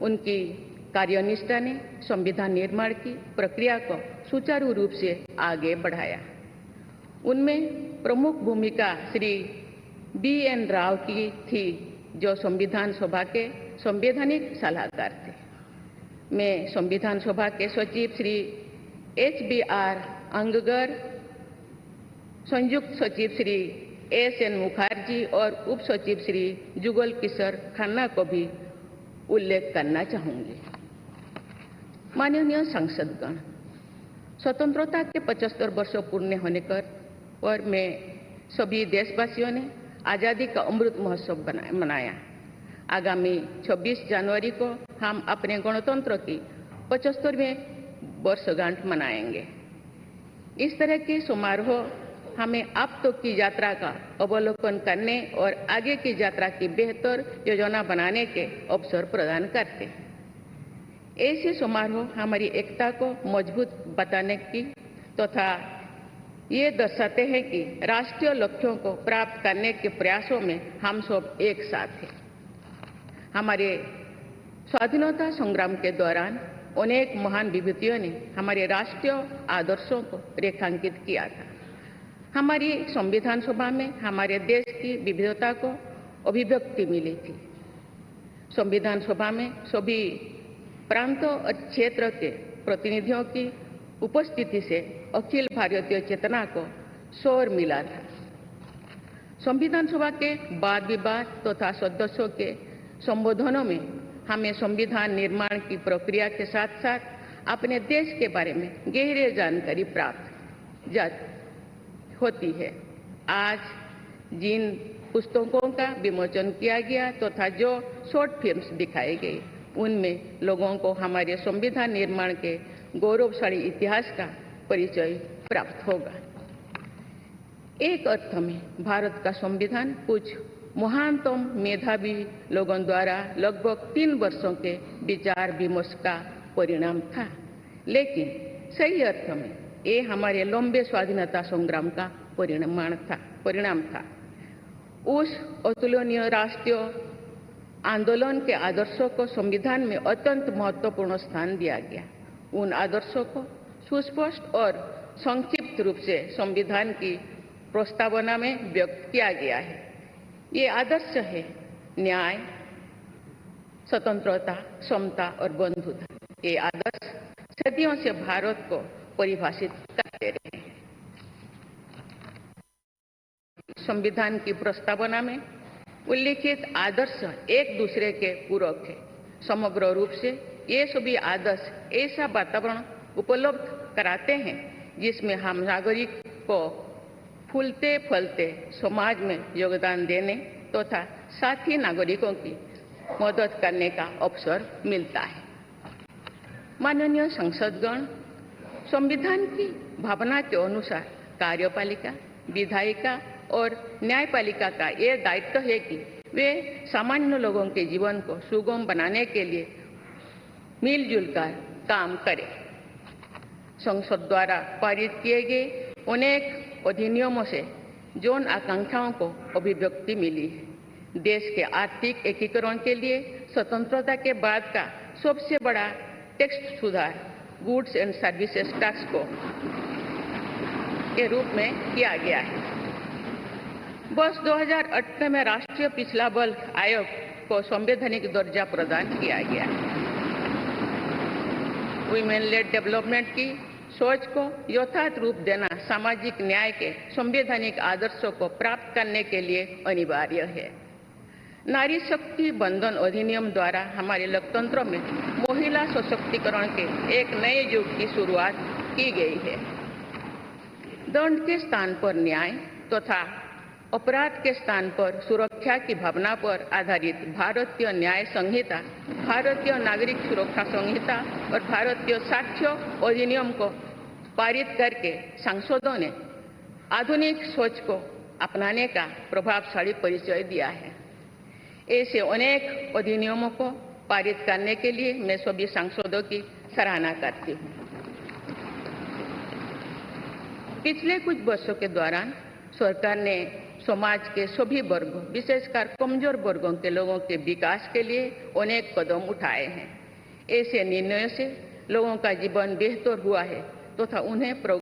उनकी कार्यनिष्ठा ने संविधान निर्माण की प्रक्रिया को सुचारू रूप से आगे बढ़ाया। उनमें प्रमुख भूमिका श्री BN राव की थी, जो संविधान सभा के संवैधानिक सलाहकार थे। मैं संविधान सभा के सचिव श्री HBR अंगगर, संयुक्त सचिव श्री SN मुखर्जी और उप सचिव श्री जुगल किशोर खन्ना को भी उल्लेख करना चाहूंगी। माननीय सांसदगण, स्वतंत्रता के 75 वर्ष पूर्ण होने पर मैं सभी देशवासियों ने आज़ादी का अमृत महोत्सव मनाया। आगामी 26 जनवरी को हम अपने गणतंत्र की 75वें वर्षगांठ मनाएंगे। इस तरह के समारोह हमें अब तक की यात्रा का अवलोकन करने और आगे की यात्रा की बेहतर योजना बनाने के अवसर प्रदान करते हैं। ऐसे समारोह हमारी एकता को मजबूत बताने की तथा ये दर्शाते हैं कि राष्ट्रीय लक्ष्यों को प्राप्त करने के प्रयासों में हम सब एक साथ हैं। हमारे स्वाधीनता संग्राम के दौरान अनेक महान विभूतियों ने हमारे राष्ट्रीय आदर्शों को रेखांकित किया था। हमारी संविधान सभा में हमारे देश की विविधता को अभिव्यक्ति मिली थी। संविधान सभा में सभी प्रांतों और क्षेत्र के प्रतिनिधियों की उपस्थिति से अखिल भारतीय चेतना को शोर मिला था। संविधान सभा के वाद विवाद तथा सदस्यों के संबोधनों में हमें संविधान निर्माण की प्रक्रिया के साथ साथ अपने देश के बारे में गहरी जानकारी प्राप्त होती है। आज जिन पुस्तकों का विमोचन किया गया तथा जो शॉर्ट फिल्म्स दिखाई गई, उनमें लोगों को हमारे संविधान निर्माण के गौरवशाली इतिहास का परिचय प्राप्त होगा। एक अर्थ में भारत का संविधान कुछ महानतम मेधावी लोगों द्वारा लगभग 3 वर्षों के विचार विमर्श का परिणाम था, लेकिन सही अर्थ में ये हमारे लंबे स्वाधीनता संग्राम का परिणाम था। उस अतुलनीय राष्ट्रीय आंदोलन के आदर्शों को संविधान में अत्यंत महत्वपूर्ण स्थान दिया गया। उन आदर्शों को सुस्पष्ट और संक्षिप्त रूप से संविधान की प्रस्तावना में व्यक्त किया गया है। ये आदर्श है न्याय, स्वतंत्रता, समता और बंधुता। ये आदर्श सदियों से भारत को परिभाषित करते रहे हैं। संविधान की प्रस्तावना में उल्लिखित आदर्श एक दूसरे के पूरक है। समग्र रूप से ये सभी आदर्श ऐसा वातावरण उपलब्ध कराते हैं जिसमें हम नागरिक को फूलते फलते समाज में योगदान देने तथा साथी नागरिकों की मदद करने का अवसर मिलता है। माननीय संसदगण, संविधान की भावना के अनुसार कार्यपालिका, विधायिका और न्यायपालिका का यह दायित्व है कि वे सामान्य लोगों के जीवन को सुगम बनाने के लिए मिलजुल कर काम करें। संसद द्वारा पारित किए गए अनेक अधिनियमों से जन आकांक्षाओं को अभिव्यक्ति मिली है। देश के आर्थिक एकीकरण के लिए स्वतंत्रता के बाद का सबसे बड़ा टैक्स सुधार गुड्स एंड सर्विसेज टैक्स को के रूप में किया गया है। वर्ष 2008 में राष्ट्रीय पिछड़ा वर्ग आयोग को संवैधानिक दर्जा प्रदान किया गया है। वुमेन लेड डेवलपमेंट की सोच को यथार्थ रूप देना सामाजिक न्याय के संवैधानिक आदर्शों को प्राप्त करने के लिए अनिवार्य है। नारी शक्ति बंधन अधिनियम द्वारा हमारे लोकतंत्र में महिला सशक्तिकरण के एक नए युग की शुरुआत की गई है। दंड के स्थान पर न्याय तथा अपराध के स्थान पर सुरक्षा की भावना पर आधारित भारतीय न्याय संहिता, भारतीय नागरिक सुरक्षा संहिता और भारतीय साक्ष्य अधिनियम को पारित करके सांसदों ने आधुनिक सोच को अपनाने का प्रभावशाली परिचय दिया है। ऐसे अनेक अधिनियमों को पारित करने के लिए मैं सभी सांसदों की सराहना करती हूँ। पिछले कुछ वर्षों के दौरान सरकार ने समाज के सभी वर्गों, विशेषकर कमजोर वर्गों के लोगों के विकास के लिए अनेक कदम उठाए हैं। ऐसे निर्णयों से लोगों का जीवन बेहतर हुआ है तथा उन्हें